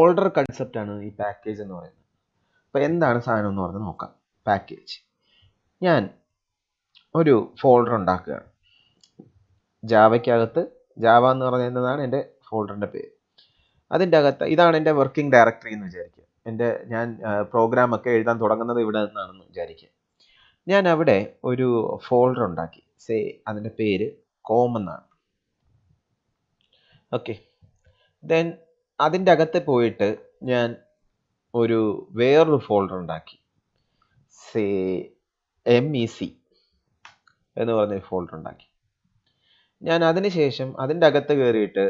Folder concept ആണ് ഈ package എന്ന് പറയുന്നത്. അപ്പോൾ എന്താണ് സാധനം എന്ന് പറഞ്ഞ് നോക്കാം. പാക്കേജ്, ഞാൻ ഒരു ഫോൾഡർ ഉണ്ടാക്കുകയാണ് ജാവയ്ക്കകത്ത്. ജാവ എന്ന് പറയുന്നതാണ് എൻ്റെ ഫോൾഡറിൻ്റെ പേര്. അതിൻ്റെ അകത്ത് ഇതാണ് എൻ്റെ വർക്കിംഗ് ഡയറക്ടറി എന്ന് വിചാരിക്കുക. ഞാൻ പ്രോഗ്രാമൊക്കെ എഴുതാൻ തുടങ്ങുന്നത് ഇവിടെ നിന്നാണെന്ന് വിചാരിക്കുക. ഞാൻ അവിടെ ഒരു ഫോൾഡർ ഉണ്ടാക്കി. അതിൻ്റെ പേര് കോം എന്നാണ്. ഓക്കെ, ദെൻ അതിൻ്റെ അകത്ത് പോയിട്ട് ഞാൻ വേറൊരു ഫോൾഡർ ഉണ്ടാക്കി. MEC എന്ന് പറഞ്ഞൊരു ഫോൾഡർ ഉണ്ടാക്കി. ഞാൻ അതിനുശേഷം അതിൻ്റെ അകത്ത് കയറിയിട്ട്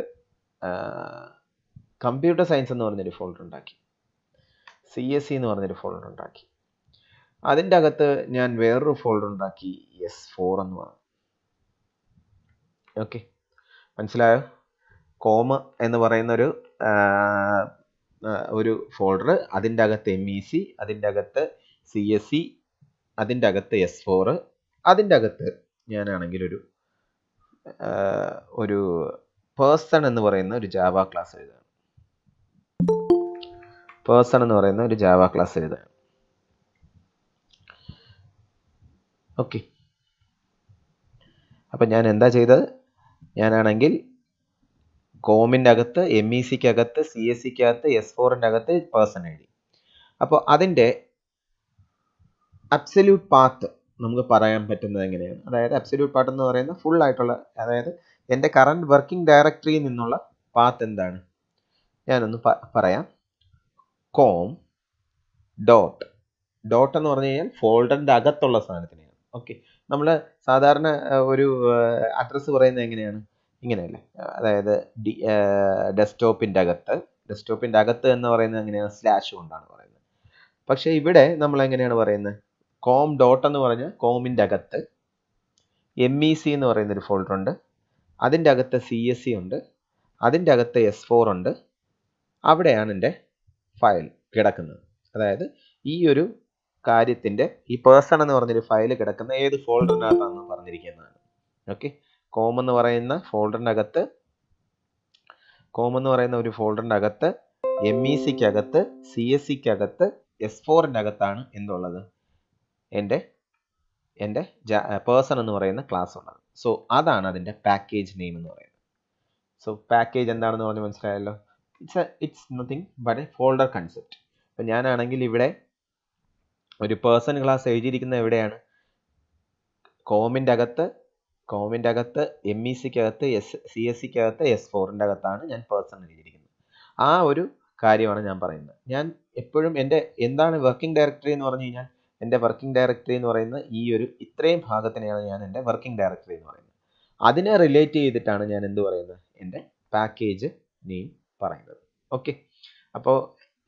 കമ്പ്യൂട്ടർ സയൻസ് എന്ന് പറഞ്ഞൊരു ഫോൾഡർ ഉണ്ടാക്കി. CSE എന്ന് പറഞ്ഞൊരു ഫോൾഡർ ഉണ്ടാക്കി. അതിൻ്റെ അകത്ത് ഞാൻ വേറൊരു ഫോൾഡർ ഉണ്ടാക്കി, S4 എന്ന് പറഞ്ഞു. ഓക്കെ, മനസ്സിലായോ? കോം എന്ന് പറയുന്ന ഒരു ഫോൾഡർ, അതിൻ്റെ അകത്ത് MEC, അതിൻ്റെ അകത്ത് CSE, അതിൻ്റെ അകത്ത് S4, അതിൻ്റെ അകത്ത് ഞാനാണെങ്കിൽ ഒരു പേഴ്സൺ എന്ന് പറയുന്ന ഒരു ജാവ ക്ലാസ് എഴുതുകയാണ്. ഓക്കെ, അപ്പം ഞാൻ എന്താ ചെയ്തത്? ഞാനാണെങ്കിൽ കോമിൻ്റെ അകത്ത്, MECക്ക് അകത്ത്, CSEക്ക് അകത്ത്, S4ൻ്റെ അകത്ത് പേഴ്സൺ എഴുതി. അപ്പോൾ അതിൻ്റെ അബ്സല്യൂട്ട് പാത്ത് നമുക്ക് പറയാൻ പറ്റുന്നത് എങ്ങനെയാണ്? അതായത് അബ്സല്യൂട്ട് പാത്ത് എന്ന് പറയുന്ന ഫുൾ ആയിട്ടുള്ള, അതായത് എൻ്റെ കറണ്ട് വർക്കിംഗ് ഡയറക്ടറിയിൽ നിന്നുള്ള പാത്ത് എന്താണ്? ഞാനൊന്ന് പറയാം. കോം ഡോട്ട് എന്ന് പറഞ്ഞു കഴിഞ്ഞാൽ ഫോൾഡറിൻ്റെ അകത്തുള്ള സാധനത്തിനെയാണ്. ഓക്കെ, നമ്മൾ സാധാരണ ഒരു അഡ്രസ്സ് പറയുന്നത് എങ്ങനെയാണ്? ഇങ്ങനെയല്ല. അതായത് ഡെസ്ക്ടോപ്പിൻ്റെ അകത്ത് എന്ന് പറയുന്നത് എങ്ങനെയാണ്? സ്ലാഷ് കൊണ്ടാണ് പറയുന്നത്. പക്ഷേ ഇവിടെ നമ്മൾ എങ്ങനെയാണ് പറയുന്നത്? കോം ഡോട്ട് എന്ന് പറഞ്ഞാൽ കോമിൻ്റെ അകത്ത് MEC എന്ന് പറയുന്നൊരു ഫോൾഡർ ഉണ്ട്, അതിൻ്റെ അകത്ത് CSE ഉണ്ട്, അതിൻ്റെ അകത്ത് S4 ഉണ്ട്. അവിടെയാണ് എൻ്റെ ഫയൽ കിടക്കുന്നത്. അതായത് ഈ ഒരു കാര്യത്തിൻ്റെ, ഈ പേഴ്സൺ എന്ന് പറഞ്ഞൊരു ഫയൽ കിടക്കുന്ന ഏത് ഫോൾഡറിനകത്താണെന്ന് പറഞ്ഞിരിക്കുന്നതാണ്. ഓക്കെ, കോം എന്ന് പറയുന്ന ഒരു ഫോൾഡറിൻ്റെ അകത്ത് MECക്ക് അകത്ത്, CSEക്ക് അകത്ത്, S4ൻ്റെ അകത്താണ് എന്തുള്ളത്? എൻ്റെ പേഴ്സൺ എന്ന് പറയുന്ന ക്ലാസ് ഉള്ളത്. സോ അതാണ് അതിൻ്റെ പാക്കേജ് നെയിം എന്ന് പറയുന്നത്. സോ പാക്കേജ് എന്താണെന്ന് പറഞ്ഞ് മനസ്സിലായല്ലോ. It's nothing but A folder concept. അപ്പം ഞാനാണെങ്കിൽ ഇവിടെ ഒരു പേഴ്സൺ ക്ലാസ് എഴുതിയിരിക്കുന്നത് എവിടെയാണ്? കോമിൻ്റെ അകത്ത്, MECക്ക് അകത്ത്, CSEക്ക് അകത്ത്, S4ൻ്റെ അകത്താണ് ഞാൻ പേഴ്സൺ എഴുതിയിരിക്കുന്നത്. ആ ഒരു കാര്യമാണ് ഞാൻ പറയുന്നത്. ഞാൻ എപ്പോഴും എന്താണ് വർക്കിംഗ് ഡയറക്ടറി എന്ന് പറഞ്ഞു കഴിഞ്ഞാൽ, എൻ്റെ വർക്കിംഗ് ഡയറക്ടറി എന്ന് പറയുന്ന ഇത്രയും ഭാഗത്തിനെയാണ് ഞാൻ എൻ്റെ വർക്കിംഗ് ഡയറക്ടറി എന്ന് പറയുന്നത്. അതിനെ റിലേറ്റ് ചെയ്തിട്ടാണ് ഞാൻ എന്ത് പറയുന്നത്? എൻ്റെ പാക്കേജ് നെയിം പറയുന്നത്. ഓക്കെ, അപ്പോൾ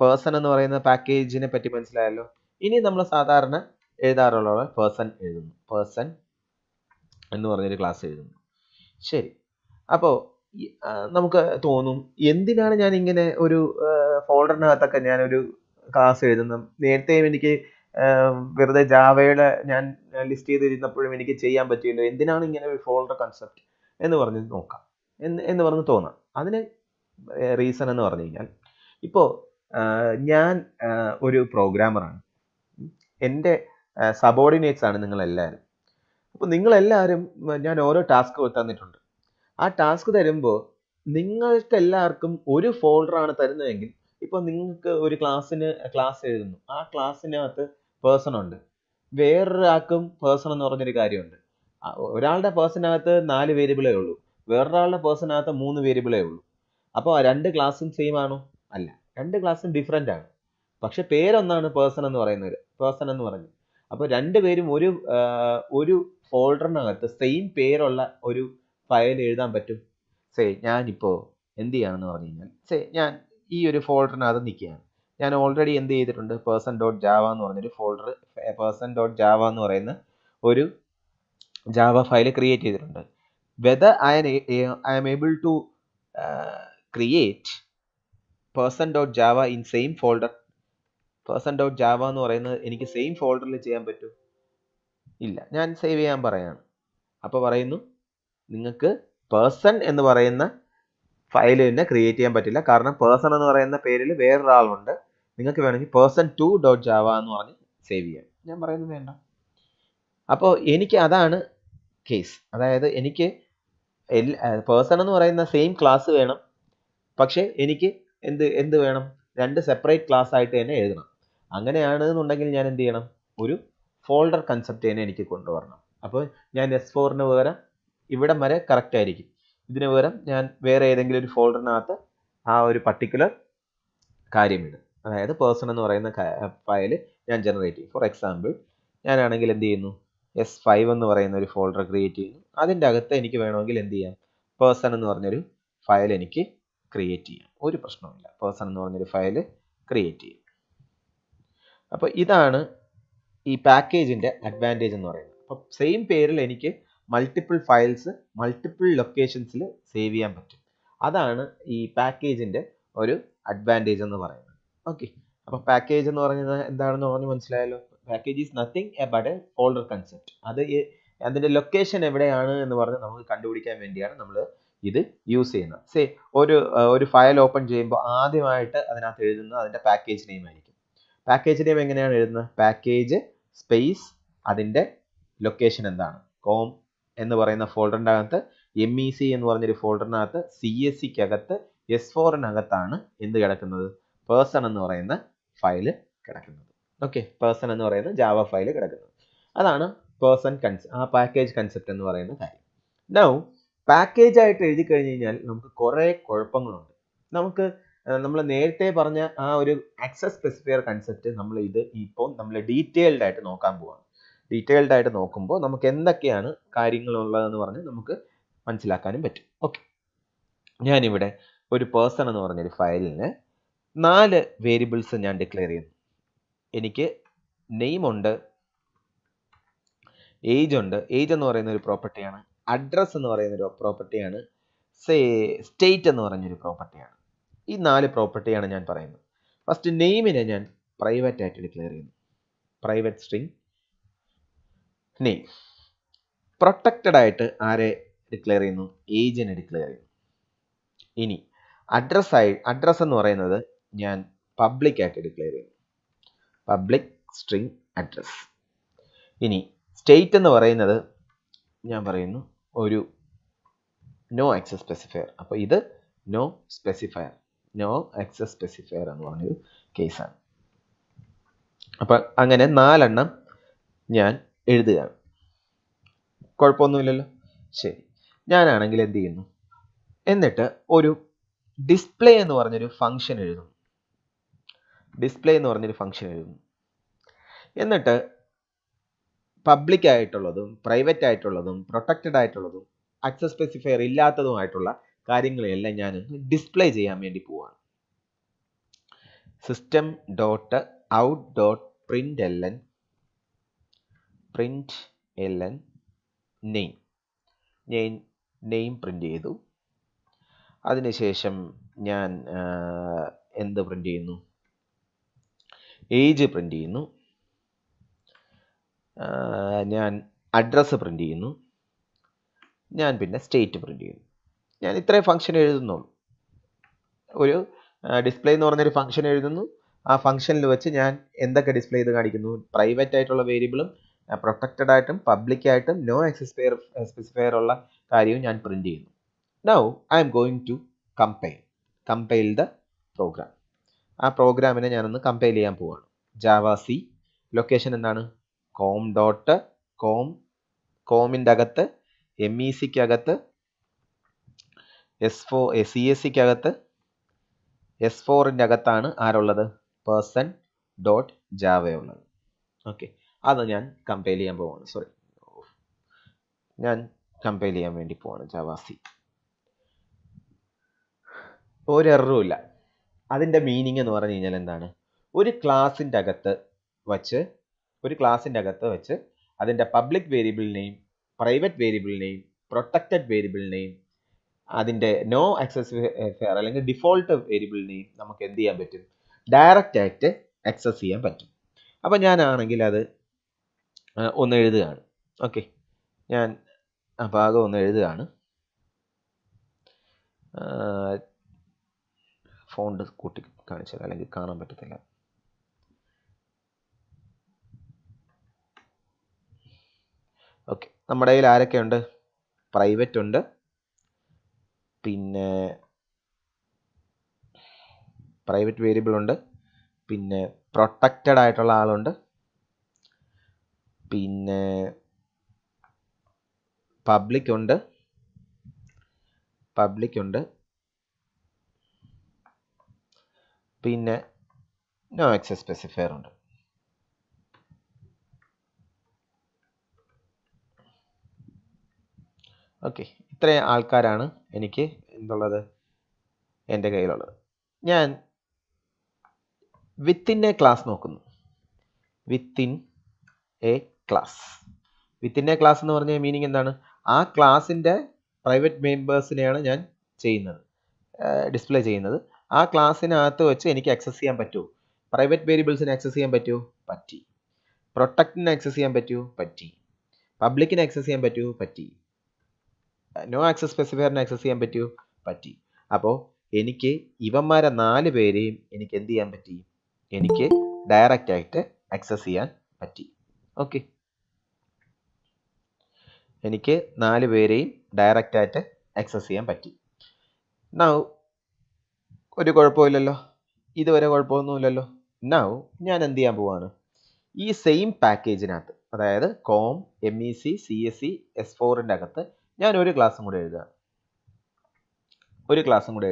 പേഴ്സൺ എന്ന് പറയുന്ന പാക്കേജിനെ പറ്റി മനസ്സിലായല്ലോ. ഇനി നമ്മൾ സാധാരണ എഴുതാറുള്ള പേഴ്സൺ എഴുതുന്നു. പേഴ്സൺ എന്ന് പറഞ്ഞൊരു ക്ലാസ് എഴുതുന്നു. ശരി, അപ്പോൾ നമുക്ക് തോന്നും, എന്തിനാണ് ഞാൻ ഇങ്ങനെ ഒരു ഫോൾഡറിനകത്തൊക്കെ ഞാനൊരു ക്ലാസ് എഴുതുന്നത്? നേരത്തെയും എനിക്ക് വെറുതെ ജാവയുടെ ഞാൻ ലിസ്റ്റ് ചെയ്തിരുന്നപ്പോഴും എനിക്ക് ചെയ്യാൻ പറ്റിയല്ലോ, എന്തിനാണ് ഇങ്ങനെ ഒരു ഫോൾഡർ കൺസെപ്റ്റ് എന്ന് പറഞ്ഞ് നോക്കാം എന്ന് പറഞ്ഞ് തോന്നാം. അതിന് റീസൺ എന്ന് പറഞ്ഞു കഴിഞ്ഞാൽ, ഇപ്പോൾ ഞാൻ ഒരു പ്രോഗ്രാമറാണ്, എൻ്റെ സബോർഡിനേറ്റ്സ് ആണ് നിങ്ങളെല്ലാവരും. അപ്പോൾ നിങ്ങളെല്ലാവരും ഞാൻ ഓരോ ടാസ്ക് തന്നിട്ടുണ്ട്. ആ ടാസ്ക് തരുമ്പോൾ നിങ്ങൾക്ക് എല്ലാവർക്കും ഒരു ഫോൾഡറാണ് തരുന്നതെങ്കിൽ, ഇപ്പോൾ നിങ്ങൾക്ക് ഒരു ക്ലാസ് എഴുതുന്നു, ആ ക്ലാസ്സിനകത്ത് പേഴ്സൺ ഉണ്ട്, വേറൊരാൾക്കും പേഴ്സൺ എന്ന് പറഞ്ഞൊരു കാര്യമുണ്ട്. ഒരാളുടെ പേഴ്സണകത്ത് 4 വേരിയബിളേ ഉള്ളൂ, വേറൊരാളുടെ പേഴ്സണകത്ത് 3 വേരിയബിളേ ഉള്ളൂ. അപ്പോൾ 2 ക്ലാസ്സും സെയിം ആണോ? അല്ല, 2 ക്ലാസ്സും ഡിഫറെൻ്റ് ആണ്. പക്ഷെ പേരൊന്നാണ് പേഴ്സൺ എന്ന് പറയുന്നത്. അപ്പോൾ 2 പേരും ഒരു ഫോൾഡറിനകത്ത് സെയിം പേരുള്ള ഒരു ഫയൽ എഴുതാൻ പറ്റും. ഞാനിപ്പോൾ എന്ത് ചെയ്യാണെന്ന് പറഞ്ഞു കഴിഞ്ഞാൽ, ഞാൻ ഈ ഒരു ഫോൾഡറിനകത്ത് നിൽക്കുകയാണ്. ഞാൻ ഓൾറെഡി എന്ത് ചെയ്തിട്ടുണ്ട്? person.java എന്ന് പറഞ്ഞൊരു ഫോൾഡർ, person.java എന്ന് പറയുന്ന ഒരു ജാവ ഫയൽ ക്രിയേറ്റ് ചെയ്തിട്ടുണ്ട്. Whether I am able to create person.java in same folder, person.java എന്ന് പറയുന്നത് എനിക്ക് സെയിം ഫോൾഡറിൽ ചെയ്യാൻ പറ്റും? ഇല്ല. ഞാൻ സേവ് ചെയ്യാൻ പറയാണ്. അപ്പോൾ പറയുന്നു, നിങ്ങൾക്ക് പേഴ്സൺ എന്ന് പറയുന്ന ഫയൽ തന്നെ ക്രിയേറ്റ് ചെയ്യാൻ പറ്റില്ല. കാരണം പേഴ്സൺ എന്ന് പറയുന്ന പേരിൽ വേറൊരാളുണ്ട്. നിങ്ങൾക്ക് വേണമെങ്കിൽ person2.java എന്ന് പറഞ്ഞ് സേവ് ചെയ്യാം. ഞാൻ പറയുന്നത് വേണ്ട. അപ്പോൾ എനിക്ക് അതാണ് കേസ്. അതായത് എനിക്ക് പേഴ്സൺ എന്ന് പറയുന്ന സെയിം ക്ലാസ് വേണം. പക്ഷെ എനിക്ക് എന്ത് വേണം? 2 സെപ്പറേറ്റ് ക്ലാസ് ആയിട്ട് തന്നെ എഴുതണം. അങ്ങനെയാണ് എന്നുണ്ടെങ്കിൽ ഞാൻ എന്ത് ചെയ്യണം? ഒരു ഫോൾഡർ കൺസെപ്റ്റ് തന്നെ എനിക്ക് കൊണ്ടുവരണം. അപ്പോൾ ഞാൻ S4ന് പകരം ഇവിടം വരെ കറക്റ്റ് ആയിരിക്കും. ഇതിന് പകരം ഞാൻ വേറെ ഏതെങ്കിലും ഒരു ഫോൾഡറിനകത്ത് ആ ഒരു പർട്ടിക്കുലർ കാര്യം ഇടും. അതായത് പേഴ്സൺ എന്ന് പറയുന്ന ഫയൽ ഞാൻ ജനറേറ്റ് ചെയ്യും. ഫോർ എക്സാമ്പിൾ ഞാനാണെങ്കിൽ എന്ത് ചെയ്യുന്നു? S5 എന്ന് പറയുന്ന ഒരു ഫോൾഡർ ക്രിയേറ്റ് ചെയ്യുന്നു. അതിൻ്റെ അകത്ത് എനിക്ക് വേണമെങ്കിൽ എന്ത് ചെയ്യാം? പേഴ്സൺ എന്ന് പറഞ്ഞൊരു ഫയൽ എനിക്ക് ക്രിയേറ്റ് ചെയ്യാം. ഒരു പ്രശ്നവുമില്ല. പേഴ്സൺ എന്ന് പറഞ്ഞൊരു ഫയൽ ക്രിയേറ്റ് ചെയ്യും. അപ്പോൾ ഇതാണ് ഈ പാക്കേജിൻ്റെ അഡ്വാൻറ്റേജ് എന്ന് പറയുന്നത്. അപ്പോൾ സെയിം പേരിൽ എനിക്ക് മൾട്ടിപ്പിൾ ഫയൽസ് മൾട്ടിപ്പിൾ ലൊക്കേഷൻസിൽ സേവ് ചെയ്യാൻ പറ്റും. അതാണ് ഈ പാക്കേജിൻ്റെ ഒരു അഡ്വാൻറ്റേജ് എന്ന് പറയുന്നത്. ഓക്കെ, അപ്പോൾ പാക്കേജ് എന്ന് പറയുന്നത് എന്താണെന്ന് പറഞ്ഞ് മനസ്സിലായല്ലോ. Package is nothing but A folder concept. അതിൻ്റെ ലൊക്കേഷൻ എവിടെയാണ് എന്ന് പറഞ്ഞ് നമുക്ക് കണ്ടുപിടിക്കാൻ വേണ്ടിയാണ് നമ്മൾ ഇത് യൂസ് ചെയ്യുന്നത്. ഒരു ഫയൽ ഓപ്പൺ ചെയ്യുമ്പോൾ ആദ്യമായിട്ട് അതിനകത്ത് എഴുതുന്നത് അതിൻ്റെ പാക്കേജ് നെയിം ആയിരിക്കും. പാക്കേജ് നെയിം എങ്ങനെയാണ് എഴുതുന്നത്? പാക്കേജ് സ്പേസ് അതിൻ്റെ ലൊക്കേഷൻ എന്താണ്? കോം എന്ന് പറയുന്ന ഫോൾഡറിൻ്റെ അകത്ത് MEC എന്ന് പറഞ്ഞൊരു ഫോൾഡറിനകത്ത് CSCക്കകത്ത് S4നകത്താണ് എന്ത് കിടക്കുന്നത്? പേഴ്സൺ എന്ന് പറയുന്ന ഫയൽ കിടക്കുന്നത്. ഓക്കെ, പേഴ്സൺ എന്ന് പറയുന്ന ജാവ ഫയൽ കിടക്കുന്നത്. അതാണ് പേഴ്സൺ പാക്കേജ് കൺസെപ്റ്റ് എന്ന് പറയുന്ന കാര്യം. നൗ പാക്കേജ് ആയിട്ട് എഴുതി കഴിഞ്ഞ് കഴിഞ്ഞാൽ നമുക്ക് കുറേ കുഴപ്പങ്ങളുണ്ട്. നമ്മൾ നേരത്തെ പറഞ്ഞ ആ ഒരു ആക്സസ് സ്പെസിഫയർ കൺസെപ്റ്റ് നമ്മൾ ഡീറ്റെയിൽഡ് ആയിട്ട് നോക്കാൻ പോവാണ്. ഡീറ്റെയിൽഡ് ആയിട്ട് നോക്കുമ്പോൾ നമുക്ക് എന്തൊക്കെയാണ് കാര്യങ്ങളുള്ളതെന്ന് പറഞ്ഞ് നമുക്ക് മനസ്സിലാക്കാനും പറ്റും. ഓക്കെ, ഞാനിവിടെ ഒരു പേഴ്സൺ എന്ന് പറഞ്ഞൊരു ഫയലിന് 4 വേരിയബിൾസ് ഞാൻ ഡിക്ലെയർ ചെയ്യുന്നു. എനിക്ക് നെയിം ഉണ്ട്, ഏജ് ഉണ്ട്. ഏജ് എന്ന് പറയുന്ന ഒരു പ്രോപ്പർട്ടിയാണ്. അഡ്രസ് എന്ന് പറയുന്ന ഒരു പ്രോപ്പർട്ടിയാണ്. സ്റ്റേറ്റ് എന്ന് പറഞ്ഞൊരു പ്രോപ്പർട്ടിയാണ്. ഈ 4 പ്രോപ്പർട്ടിയാണ് ഞാൻ പറയുന്നത്. ഫസ്റ്റ് നെയിമിനെ ഞാൻ പ്രൈവറ്റ് ആയിട്ട് ഡിക്ലെയർ ചെയ്യുന്നു. Private string name. പ്രൊട്ടക്റ്റഡ് ആയിട്ട് ആരെ ഡിക്ലെയർ ചെയ്യുന്നു? ഏജിനെ ഡിക്ലെയർ ചെയ്യുന്നു. ഇനി അഡ്രസ് എന്ന് പറയുന്നത് ഞാൻ പബ്ലിക് ആയിട്ട് ഡിക്ലെയർ ചെയ്യുന്നു. Public string address. ഇനി സ്റ്റേറ്റ് എന്ന് പറയുന്നത് ഞാൻ പറയുന്നു ഒരു നോ ആക്സസ് സ്പെസിഫയർ. അപ്പോൾ ഇത് നോ ആക്സസ് സ്പെസിഫയർ എന്ന് പറഞ്ഞൊരു കേസാണ്. അപ്പം അങ്ങനെ 4 എണ്ണം ഞാൻ എഴുതുകയാണ്. കുഴപ്പമൊന്നുമില്ലല്ലോ. ശരി, ഞാനാണെങ്കിൽ എന്ത് ചെയ്യുന്നു? എന്നിട്ട് ഒരു ഡിസ്പ്ലേ എന്ന് പറഞ്ഞൊരു ഫംഗ്ഷൻ എഴുതുന്നു. എന്നിട്ട് പബ്ലിക് ആയിട്ടുള്ളതും പ്രൈവറ്റ് ആയിട്ടുള്ളതും പ്രൊട്ടക്റ്റഡ് ആയിട്ടുള്ളതും ആക്സസ് സ്പെസിഫയർ ഇല്ലാത്തതുമായിട്ടുള്ള കാര്യങ്ങളെല്ലാം ഞാൻ ഡിസ്പ്ലേ ചെയ്യാൻ വേണ്ടി പോവാണ്. system.out.println നെയിം പ്രിന്റ് ചെയ്തു. അതിനുശേഷം ഞാൻ എന്ത് പ്രിന്റ് ചെയ്യുന്നു? ഏജ് പ്രിന്റ് ചെയ്യുന്നു. ഞാൻ അഡ്രസ്സ് പ്രിന്റ് ചെയ്യുന്നു. ഞാൻ പിന്നെ സ്റ്റേറ്റ് പ്രിന്റ് ചെയ്യുന്നു. ഞാൻ ഇത്രയും ഫംഗ്ഷൻ എഴുതുന്നുള്ളൂ. ഒരു ഡിസ്പ്ലേ എന്ന് പറഞ്ഞൊരു ഫംഗ്ഷൻ എഴുതുന്നു. ആ ഫംഗ്ഷനിൽ വെച്ച് ഞാൻ എന്തൊക്കെ ഡിസ്പ്ലേ ചെയ്ത് കാണിക്കുന്നു? പ്രൈവറ്റ് ആയിട്ടുള്ള വേരിയബിളും പ്രൊട്ടക്റ്റഡ് ആയിട്ടും പബ്ലിക് ആയിട്ടും നോ ആക്സസ് സ്പെസിഫയർ ഉള്ള കാര്യവും ഞാൻ പ്രിന്റ് ചെയ്യുന്നു. Now I am going to compile the program. ആ പ്രോഗ്രാമിനെ ഞാനൊന്ന് കമ്പൈൽ ചെയ്യാൻ പോവാണ്. JavaC ലൊക്കേഷൻ എന്താണ്? കോമിൻ്റെ അകത്ത് MECക്കകത്ത് CSCക്കകത്ത് S4ൻ്റെ അകത്താണ് ആരുള്ളത്? person.java ഉള്ളത്. ഓക്കെ, അത് ഞാൻ കമ്പൈൽ ചെയ്യാൻ പോവാണ്. ഞാൻ കമ്പൈൽ ചെയ്യാൻ വേണ്ടി പോവാണ് JavaC. ഒരു എററും ഇല്ല. അതിൻ്റെ മീനിങ് എന്ന് പറഞ്ഞു കഴിഞ്ഞാൽ എന്താണ്? ഒരു ക്ലാസിൻ്റെ അകത്ത് വെച്ച് അതിൻ്റെ public variable name, private variable name, protected variable name, അതിൻ്റെ നോ ആക്സസ് ഫെയർ അല്ലെങ്കിൽ ഡിഫോൾട്ട് വേരിയബിൾ നെയിം നമുക്ക് എന്ത് ചെയ്യാൻ പറ്റും? ഡയറക്റ്റ് ആയിട്ട് ആക്സസ് ചെയ്യാൻ പറ്റും. അപ്പം ഞാനാണെങ്കിൽ അത് ഒന്ന് എഴുതുകയാണ്. ഓക്കെ, ഞാൻ ആ ഭാഗം ഒന്ന് എഴുതുകയാണ്. ഫോണ്ട് കൂട്ടി കാണിച്ചത്, അല്ലെങ്കിൽ കാണാൻ പറ്റത്തില്ല. ഓക്കെ, നമ്മുടെ കയ്യിൽ ആരൊക്കെയുണ്ട്? പ്രൈവറ്റ് ഉണ്ട്, പിന്നെ പ്രൈവറ്റ് വേരിയബിൾ ഉണ്ട്, പിന്നെ പ്രൊട്ടക്റ്റഡ് ആയിട്ടുള്ള ആളുണ്ട്, പിന്നെ പബ്ലിക് ഉണ്ട്, പിന്നെ നോ ആക്സസ് സ്പെസിഫയർ ഉണ്ട്. ഓക്കെ, ഇത്രയും ആൾക്കാരാണ് എനിക്ക് എന്തുള്ളത്, എൻ്റെ കയ്യിലുള്ളത്. ഞാൻ വിത്തിൻ എ ക്ലാസ് നോക്കുന്നു. വിത്തിൻ എ ക്ലാസ് എന്ന് പറഞ്ഞ മീനിങ് എന്താണ്? ആ ക്ലാസിൻ്റെ പ്രൈവറ്റ് മെമ്പേഴ്സിനെയാണ് ഞാൻ ചെയ്യുന്നത്, ഡിസ്പ്ലേ ചെയ്യുന്നത്. ആ ക്ലാസ്സിനകത്ത് വെച്ച് എനിക്ക് ആക്സസ് ചെയ്യാൻ പറ്റുമോ? പ്രൈവറ്റ് വേരിയബിൾസിനെ ആക്സസ് ചെയ്യാൻ പറ്റുമോ? പറ്റി. പ്രൊട്ടക്റ്റിനെ ആക്സസ് ചെയ്യാൻ പറ്റുമോ? പറ്റി. പബ്ലിക്കിനെ ആക്സസ് ചെയ്യാൻ പറ്റുമോ? പറ്റി. നോ ആക്സസ് സ്പെസിഫയറിനെ ആക്സസ് ചെയ്യാൻ പറ്റുമോ? പറ്റി. അപ്പോൾ എനിക്ക് ഇവന്മാരെ 4 പേരെയും എനിക്ക് എന്ത് ചെയ്യാൻ പറ്റി? എനിക്ക് ഡയറക്റ്റ് ആയിട്ട് ആക്സസ് ചെയ്യാൻ പറ്റി. ഓക്കെ, എനിക്ക് 4 പേരെയും ഡയറക്റ്റ് ആയിട്ട് ആക്സസ് ചെയ്യാൻ പറ്റി. നൗ ഒരു കുഴപ്പമില്ലല്ലോ, ഇതുവരെ കുഴപ്പമൊന്നുമില്ലല്ലോ. നൗ ഞാൻ എന്ത് ചെയ്യാൻ പോവാണ്? ഈ സെയിം പാക്കേജിനകത്ത്, അതായത് കോം MEC CSE S4ൻ്റെ അകത്ത് ഞാൻ ഒരു ക്ലാസ്സും കൂടെ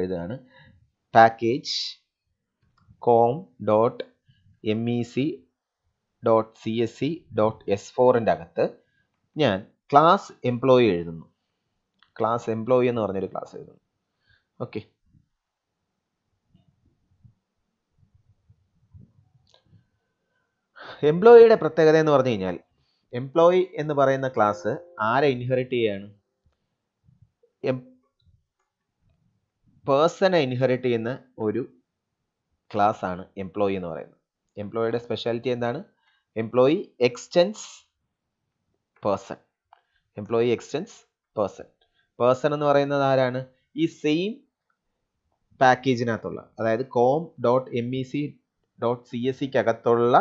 എഴുതുകയാണ്. പാക്കേജ് com.mec.csc.s4ൻ്റെ അകത്ത് ഞാൻ ക്ലാസ് എംപ്ലോയി എഴുതുന്നു. ക്ലാസ് എംപ്ലോയി എന്ന് പറഞ്ഞൊരു ക്ലാസ് എഴുതുന്നു. ഓക്കെ, എംപ്ലോയിയുടെ പ്രത്യേകത എന്ന് പറഞ്ഞു കഴിഞ്ഞാൽ, എംപ്ലോയി എന്ന് പറയുന്ന ക്ലാസ് ആരെ ഇൻഹെറിറ്റ് ചെയ്യാണ്? പേഴ്സണെ ഇൻഹെറിറ്റ് ചെയ്യുന്ന ഒരു ക്ലാസ് ആണ് എംപ്ലോയി എന്ന് പറയുന്നത്. എംപ്ലോയിയുടെ സ്പെഷ്യാലിറ്റി എന്താണ്? Employee extends person. പേഴ്സൺ എന്ന് പറയുന്നത് ആരാണ്? ഈ സെയിം പാക്കേജിനകത്തുള്ള, അതായത് com.mec.csc അകത്തുള്ള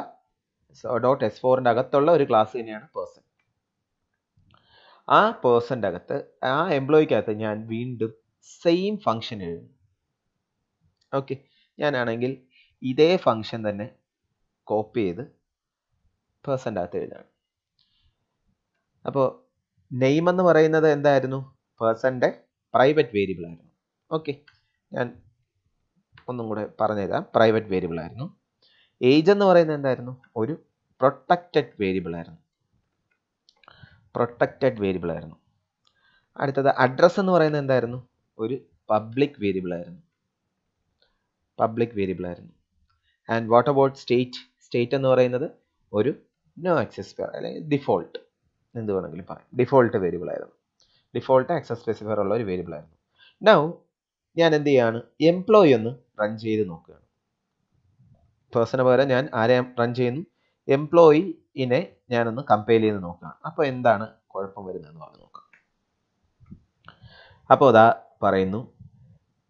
.s4ൻ്റെ അകത്തുള്ള ഒരു ക്ലാസ് തന്നെയാണ് പേഴ്സൺ. ആ പേഴ്സൻ്റെ അകത്ത്, ആ എംപ്ലോയിക്കകത്ത് ഞാൻ വീണ്ടും സെയിം ഫംഗ്ഷൻ എഴുതുന്നു. ഓക്കെ, ഞാനാണെങ്കിൽ ഇതേ ഫംഗ്ഷൻ തന്നെ കോപ്പി ചെയ്ത് പേഴ്സൻ്റെ അകത്ത് എഴുതാണ്. അപ്പോൾ നെയിം എന്ന് പറയുന്നത് എന്തായിരുന്നു? പേഴ്സൻ്റെ പ്രൈവറ്റ് വേരിയബിൾ ആയിരുന്നു. ഓക്കെ, ഞാൻ ഒന്നും കൂടെ പറഞ്ഞുതരാം. പ്രൈവറ്റ് വേരിയബിൾ ആയിരുന്നു. ഏജ് എന്ന് പറയുന്നത് എന്തായിരുന്നു? ഒരു പ്രൊട്ടക്റ്റഡ് വേരിയബിൾ ആയിരുന്നു. അടുത്തത് അഡ്രസ് എന്ന് പറയുന്നത് എന്തായിരുന്നു? ഒരു പബ്ലിക് വേരിയബിൾ ആയിരുന്നു. ആൻഡ് വാട്ട് അബൌട്ട് സ്റ്റേറ്റ് എന്ന് പറയുന്നത് ഒരു നോ ആക്സസ് അല്ലെങ്കിൽ ഡിഫോൾട്ട്, എന്ത് വേണമെങ്കിലും പറയാം, ഡിഫോൾട്ട് വേരിയബിൾ ആയിരുന്നു. ഡിഫോൾട്ട് ആക്സസ് സ്പെസിഫയർ ഉള്ള ഒരു വേരിയബിൾ ആയിരുന്നു. നൗ ഞാൻ എന്ത് ചെയ്യാണ്? എംപ്ലോയി ഒന്ന് റൺ ചെയ്ത് നോക്കുകയാണ്. പേഴ്സണ് പകരം ഞാൻ ആരെ റൺ ചെയ്യുന്നു? എംപ്ലോയിനെ ഞാനൊന്ന് കമ്പയർ ചെയ്ത് നോക്കുകയാണ്. അപ്പോൾ എന്താണ് കുഴപ്പം വരുന്നതെന്ന് പറഞ്ഞു നോക്കാം. അപ്പോൾ അതാ പറയുന്നു,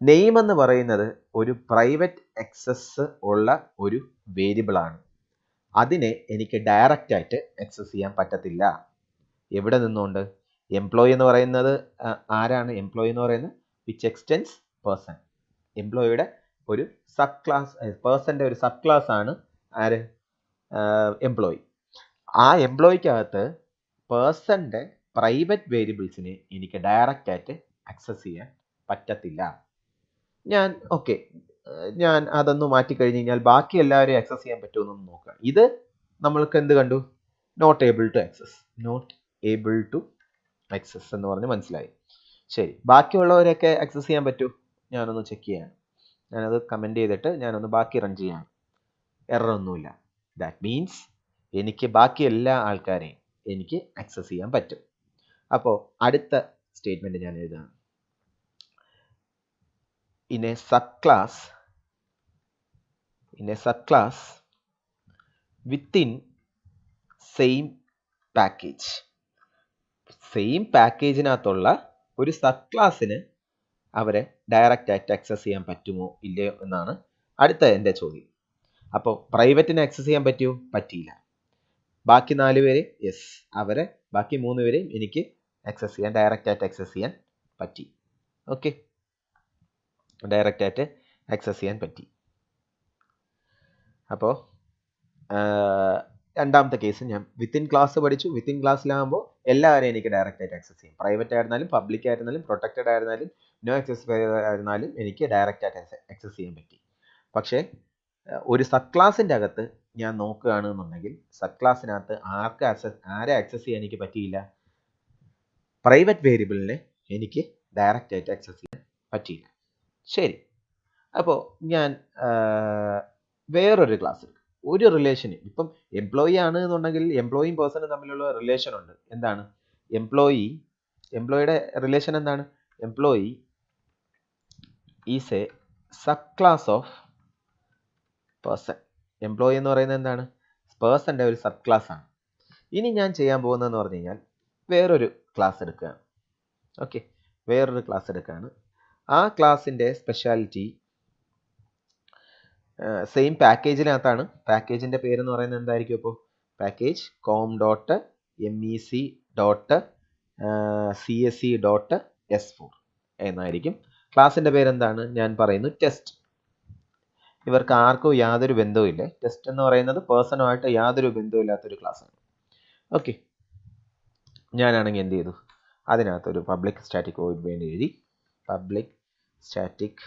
നെയിം എന്ന് പറയുന്നത് ഒരു പ്രൈവറ്റ് ആക്സസ് ഉള്ള ഒരു വേരിയബിൾ ആണ്. അതിനെ എനിക്ക് ഡയറക്റ്റ് ആയിട്ട് ആക്സസ് ചെയ്യാൻ പറ്റത്തില്ല. എവിടെ നിന്നുകൊണ്ട്? എംപ്ലോയി എന്ന് പറയുന്നത് ആരാണ്? എംപ്ലോയി എന്ന് പറയുന്നത് വിച്ച് എക്സ്റ്റെൻസ് പേഴ്സൺ. എംപ്ലോയിയുടെ ഒരു സബ് ക്ലാസ്, പേഴ്സൻ്റെ ഒരു സബ് ക്ലാസ് ആണ് ആര്? എംപ്ലോയി. ആ എംപ്ലോയിക്കകത്ത് പേഴ്സൻ്റെ പ്രൈവറ്റ് വേരിയബിൾസിനെ എനിക്ക് ഡയറക്റ്റ് ആയിട്ട് ആക്സസ് ചെയ്യാൻ പറ്റത്തില്ല. ഞാൻ അതൊന്ന് മാറ്റിക്കഴിഞ്ഞ് കഴിഞ്ഞാൽ ബാക്കി എല്ലാവരെയും ആക്സസ് ചെയ്യാൻ പറ്റുമെന്നൊന്ന് നോക്കാം. ഇത് നമ്മൾക്ക് എന്ത് കണ്ടു? നോട്ട് ഏബിൾ ടു ആക്സസ് എന്ന് പറഞ്ഞ് മനസ്സിലായി. ശരി, ബാക്കിയുള്ളവരെയൊക്കെ ആക്സസ് ചെയ്യാൻ പറ്റുമോ? ഞാനൊന്ന് ചെക്ക് ചെയ്യാം. ഞാനത് കമൻറ്റ് ചെയ്തിട്ട് ഞാനൊന്ന് ബാക്കി റൺ ചെയ്യാം. എറർ ഒന്നുമില്ല. ദാറ്റ് മീൻസ് എനിക്ക് ബാക്കി എല്ലാ ആൾക്കാരെയും എനിക്ക് ആക്സസ് ചെയ്യാൻ പറ്റും. അപ്പോൾ അടുത്ത സ്റ്റേറ്റ്മെൻറ്റ് ഞാൻ എഴുതാം. in a subclass within same package. Same പാക്കേജിനകത്തുള്ള ഒരു സബ് ക്ലാസ്സിന് അവരെ ഡയറക്റ്റ് ആയിട്ട് ആക്സസ് ചെയ്യാൻ പറ്റുമോ ഇല്ലയോ എന്നാണ് അടുത്ത എൻ്റെ ചോദ്യം. അപ്പോൾ പ്രൈവറ്റിനെ ആക്സസ് ചെയ്യാൻ പറ്റുമോ? പറ്റിയില്ല. ബാക്കി 4 പേര് യെസ്, അവരെ ബാക്കി 3 പേരെയും എനിക്ക് ആക്സസ് ചെയ്യാൻ, ഡയറക്റ്റ് ആയിട്ട് ആക്സസ് ചെയ്യാൻ പറ്റി. ഓക്കെ, ഡയറക്റ്റ് ആയിട്ട് ആക്സസ് ചെയ്യാൻ പറ്റി. അപ്പോൾ രണ്ടാമത്തെ കേസ് ഞാൻ വിത്തിൻ ക്ലാസ് പഠിച്ചു. വിത്തിൻ ക്ലാസ്സിലാകുമ്പോൾ എല്ലാവരെയും എനിക്ക് ഡയറക്റ്റ് ആയിട്ട് ആക്സസ് ചെയ്യും. പ്രൈവറ്റ് ആയിരുന്നാലും പബ്ലിക് ആയിരുന്നാലും പ്രൊട്ടക്റ്റഡ് ആയിരുന്നാലും നോ ആക്സസ് ആയിരുന്നാലും എനിക്ക് ഡയറക്റ്റ് ആയിട്ട് ആക്സസ് ചെയ്യാൻ പറ്റി. പക്ഷേ ഒരു സബ് ക്ലാസിൻ്റെ അകത്ത് ഞാൻ നോക്കുകയാണെന്നുണ്ടെങ്കിൽ സബ് ക്ലാസ്സിനകത്ത് ആരെ ആക്സസ് ചെയ്യാൻ എനിക്ക് പറ്റിയില്ല? പ്രൈവറ്റ് വേരിയബിളിനെ എനിക്ക് ഡയറക്റ്റ് ആയിട്ട് ആക്സസ് ചെയ്യാൻ പറ്റിയില്ല. ശരി, അപ്പോൾ ഞാൻ വേറൊരു ക്ലാസ് എടുക്കും. ഒരു റിലേഷന്, ഇപ്പം എംപ്ലോയി ആണ് എന്നുണ്ടെങ്കിൽ എംപ്ലോയിയും പേഴ്സണും തമ്മിലുള്ള റിലേഷൻ ഉണ്ട്. എന്താണ് എംപ്ലോയിയുടെ റിലേഷൻ? എന്താണ്? Employee is a sub class of person. Employee എന്ന് പറയുന്നത് എന്താണ്? പേഴ്സൻ്റെ ഒരു സബ് ക്ലാസ് ആണ്. ഇനി ഞാൻ ചെയ്യാൻ പോകുന്നതെന്ന് പറഞ്ഞു കഴിഞ്ഞാൽ വേറൊരു ക്ലാസ് എടുക്കുകയാണ്. ഓക്കെ, വേറൊരു ക്ലാസ് എടുക്കുകയാണ്. ആ ക്ലാസ്സിൻ്റെ സ്പെഷ്യാലിറ്റി സെയിം പാക്കേജിനകത്താണ്. പാക്കേജിൻ്റെ പേരെന്ന് പറയുന്നത് എന്തായിരിക്കും? അപ്പോൾ പാക്കേജ് com.mec.csc.s4 എന്നായിരിക്കും. ക്ലാസ്സിൻ്റെ പേരെന്താണ്? ഞാൻ പറയുന്നു ടെസ്റ്റ്. ഇവർക്ക് ആർക്കും യാതൊരു ബന്ധവുമില്ല. ടെസ്റ്റ് എന്ന് പറയുന്നത് പേഴ്സണുമായിട്ട് യാതൊരു ബന്ധവുമില്ലാത്തൊരു ക്ലാസ്സാണ്. ഓക്കെ, ഞാനാണെങ്കിൽ എന്ത് ചെയ്തു? അതിനകത്തൊരു പബ്ലിക് സ്റ്റാറ്റിക് വോയിഡ് മെയിൻ എഴുതി. പബ്ലിക് സ്റ്റാറ്റിക്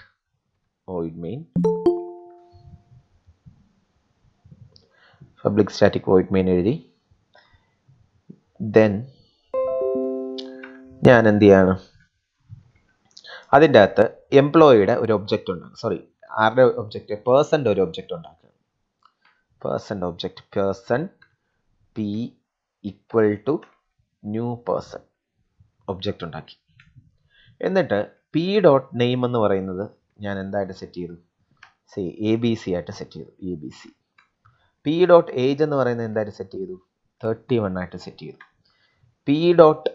വോയിഡ് മെയിൻ എഴുതി. ദെൻ ഞാൻ എന്ത് ചെയ്യാണ്? അതിൻ്റെ അകത്ത് എംപ്ലോയിയുടെ ഒരു ഒബ്ജക്റ്റ് ഉണ്ടാകും. സോറി, ആരുടെ ഒബ്ജക്റ്റ്? പേഴ്സൻ്റെ ഒരു ഒബ്ജക്റ്റ് ഉണ്ടാക്കുക. പേഴ്സൻ്റെ object, person P equal to new person object ഉണ്ടാക്കി. എന്നിട്ട് പി ഡോട്ട് നെയിം എന്ന് പറയുന്നത് ഞാൻ എന്തായിട്ട് സെറ്റ് ചെയ്തു? ABC ആയിട്ട് സെറ്റ് ചെയ്തു. ABC. പി ഡോട്ട് ഏജ് എന്ന് പറയുന്നത് എന്തായിട്ട് സെറ്റ് ചെയ്തു? 31 ആയിട്ട് സെറ്റ് ചെയ്തു. പി ഡോട്ട്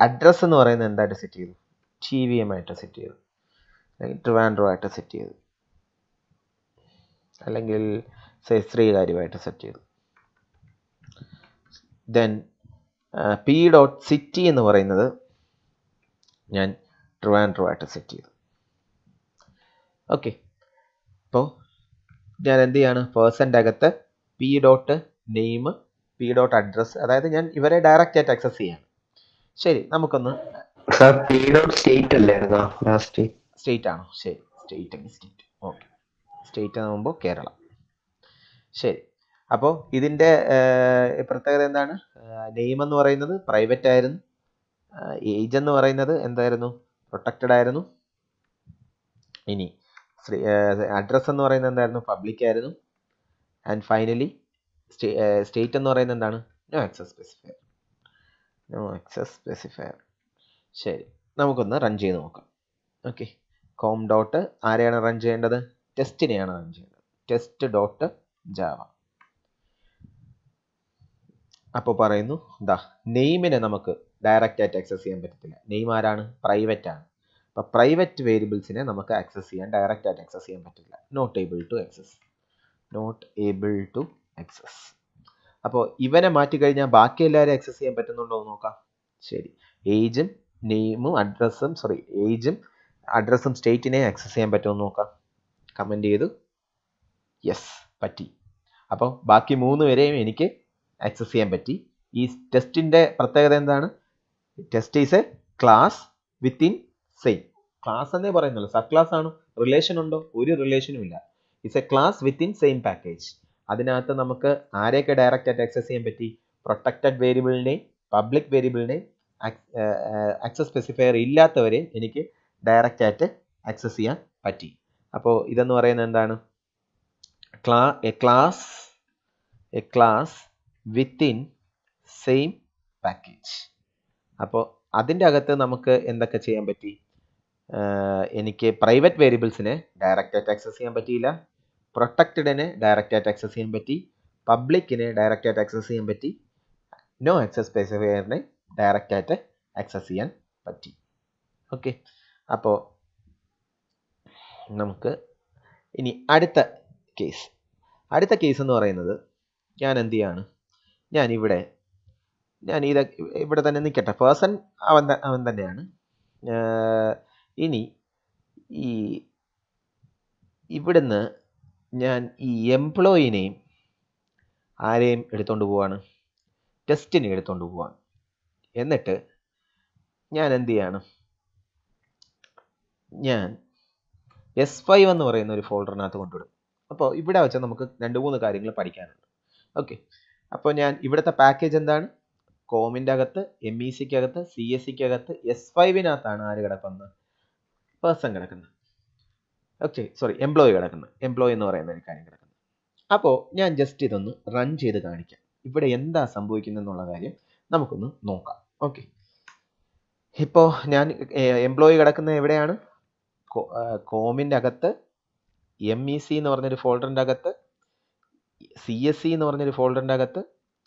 അഡ്രസ് എന്ന് പറയുന്നത് എന്തായിട്ട് സെറ്റ് ചെയ്തു? TVM ആയിട്ട് സെറ്റ് ചെയ്തു, അല്ലെങ്കിൽ ട്രിവാൻഡ്രം ആയിട്ട് സെറ്റ് ചെയ്തു, അല്ലെങ്കിൽ ശ്രീകാര്യമായിട്ട് സെറ്റ് ചെയ്തു. ദെൻ പി ഡോട്ട് സിറ്റി എന്ന് പറയുന്നത് ഞാൻ ട്രിവാൻഡ്രം ആയിട്ട് സെറ്റ് ചെയ്തു. ഓക്കെ, അപ്പോൾ ഞാൻ എന്ത് ചെയ്യാണ്? പേഴ്സൻ്റെ അകത്ത് P dot name, P dot address, അതായത് ഞാൻ ഇവരെ ഡയറക്റ്റ് ആയിട്ട് ആക്സസ് ചെയ്യാണ്. ശരി, നമുക്കൊന്ന് സ്റ്റേറ്റ് ആണോ? ശരി, സ്റ്റേറ്റ്. ഓക്കെ, സ്റ്റേറ്റ് ആകുമ്പോൾ കേരള. ശരി, അപ്പോൾ ഇതിൻ്റെ പ്രത്യേകത എന്താണ്? നെയിം എന്ന് പറയുന്നത് പ്രൈവറ്റ് ആയിരുന്നു. ഏജ് എന്ന് പറയുന്നത് എന്തായിരുന്നു? പ്രൊട്ടക്റ്റഡ് ആയിരുന്നു. ഇനി അഡ്രസ് എന്ന് പറയുന്നത് എന്തായിരുന്നു? പബ്ലിക് ആയിരുന്നു. ആൻഡ് ഫൈനലി സ്റ്റേറ്റ് എന്ന് പറയുന്നത് എന്താണ്? No access specifier. ശരി, നമുക്കൊന്ന് റൺ ചെയ്ത് നോക്കാം. ഓക്കെ, കോം ഡോട്ട് ആരെയാണ് റൺ ചെയ്യേണ്ടത്? ടെസ്റ്റിനെയാണ് റൺ ചെയ്യേണ്ടത്. Test dot Java. അപ്പോൾ പറയുന്നു, നെയിമിനെ നമുക്ക് ഡയറക്റ്റ് ആയിട്ട് ആക്സസ് ചെയ്യാൻ പറ്റത്തില്ല. നെയിം ആരാണ്? പ്രൈവറ്റ് ആണ്. അപ്പോൾ പ്രൈവറ്റ് വേരിയബിൾസിനെ നമുക്ക് ആക്സസ് ചെയ്യാൻ, ഡയറക്റ്റ് ആയിട്ട് ആക്സസ് ചെയ്യാൻ പറ്റില്ല. Not able to access. അപ്പോൾ ഇവനെ മാറ്റിക്കഴിഞ്ഞാൽ ബാക്കി എല്ലാവരും ആക്സസ് ചെയ്യാൻ പറ്റുന്നുണ്ടോ എന്ന് നോക്കാം. ശരി, ഏജും അഡ്രസ്സും സ്റ്റേറ്റിനെ ആക്സസ് ചെയ്യാൻ പറ്റുമെന്ന് നോക്കാം. കമൻറ്റ് ചെയ്തു. യെസ്, പറ്റി. അപ്പോൾ ബാക്കി 3 പേരെയും എനിക്ക് ആക്സസ് ചെയ്യാൻ പറ്റി. ഈ ടെസ്റ്റിൻ്റെ പ്രത്യേകത എന്താണ്? Test is A class within same. Class എന്നേ പറയുന്നുള്ളൂ, സബ് ക്ലാസ് ആണ്. റിലേഷൻ ഉണ്ടോ? ഒരു റിലേഷനും ഇല്ല. It's A class within same package. അതിനകത്ത് നമുക്ക് ആരെയൊക്കെ ഡയറക്റ്റ് ആയിട്ട് ആക്സസ് ചെയ്യാൻ പറ്റി? പ്രൊട്ടക്റ്റഡ് വേരിയബിളിനെയും പബ്ലിക് വേരിയബിളിനെയും ആക്സസ് സ്പെസിഫയർ ഇല്ലാത്തവരെ എനിക്ക് ഡയറക്റ്റ് ആയിട്ട് ആക്സസ് ചെയ്യാൻ പറ്റി. അപ്പോൾ ഇതെന്ന് പറയുന്നത് എന്താണ്? A class within same package. അപ്പോൾ അതിൻ്റെ അകത്ത് നമുക്ക് എന്തൊക്കെ ചെയ്യാൻ പറ്റി? എനിക്ക് പ്രൈവറ്റ് വേരിയബിൾസിനെ ഡയറക്റ്റ് ആയിട്ട് ആക്സസ് ചെയ്യാൻ പറ്റിയില്ല. പ്രൊട്ടക്റ്റഡിനെ ഡയറക്റ്റ് ആയിട്ട് ആക്സസ് ചെയ്യാൻ പറ്റി. പബ്ലിക്കിനെ ഡയറക്റ്റ് ആയിട്ട് ആക്സസ് ചെയ്യാൻ പറ്റി. നോ ആക്സസ് സ്പെസിഫയറിനെ ഡയറക്റ്റ് ആയിട്ട് ആക്സസ് ചെയ്യാൻ പറ്റി. ഓക്കെ, അപ്പോൾ നമുക്ക് ഇനി അടുത്ത കേസ് എന്ന് പറയുന്നത് ഞാൻ എന്ത് ചെയ്യാണ്, ഞാൻ ഇവിടെ തന്നെ നിൽക്കട്ടെ. പേഴ്സൺ അവൻ തന്നെയാണ്. ഇനി ഈ ഇവിടുന്ന് ഞാൻ ഈ എംപ്ലോയിനെയും ആരെയും എടുത്തോണ്ട് പോവാണ്, ടെസ്റ്റിനെ എടുത്തോണ്ട് പോവാണ്. എന്നിട്ട് ഞാൻ എന്ത് ചെയ്യാണ്, ഞാൻ S5 എന്ന് പറയുന്ന ഒരു ഫോൾഡറിനകത്ത് കൊണ്ടുവിടും. അപ്പോൾ ഇവിടെ വെച്ചാൽ നമുക്ക് 2-3 കാര്യങ്ങൾ പഠിക്കാനുണ്ട്. ഓക്കെ, അപ്പോൾ ഞാൻ ഇവിടുത്തെ പാക്കേജ് എന്താണ്, കോമിൻ്റെ അകത്ത്, MECക്ക് അകത്ത്, CSCക്ക് അകത്ത് S5-നകത്താണ് ആര് കിടക്കുന്നത്, പേഴ്സൺ കിടക്കുന്നത്. ഓക്കെ, സോറി, എംപ്ലോയി കിടക്കുന്നത്. എംപ്ലോയി എന്ന് പറയുന്ന ഒരു കാര്യം കിടക്കുന്നത്. അപ്പോൾ ഞാൻ ജസ്റ്റ് ഇതൊന്ന് റൺ ചെയ്ത് കാണിക്കാം, ഇവിടെ എന്താ സംഭവിക്കുന്നത് എന്നുള്ള കാര്യം നമുക്കൊന്ന് നോക്കാം. ഓക്കെ, ഇപ്പോൾ ഞാൻ എംപ്ലോയി കിടക്കുന്നത് എവിടെയാണ്, കോമിൻ്റെ അകത്ത്, MEC എന്ന് പറഞ്ഞൊരു ഫോൾഡറിൻ്റെ അകത്ത്, CSC എന്ന് പറഞ്ഞൊരു ഫോൾഡറിൻ്റെ അകത്ത്,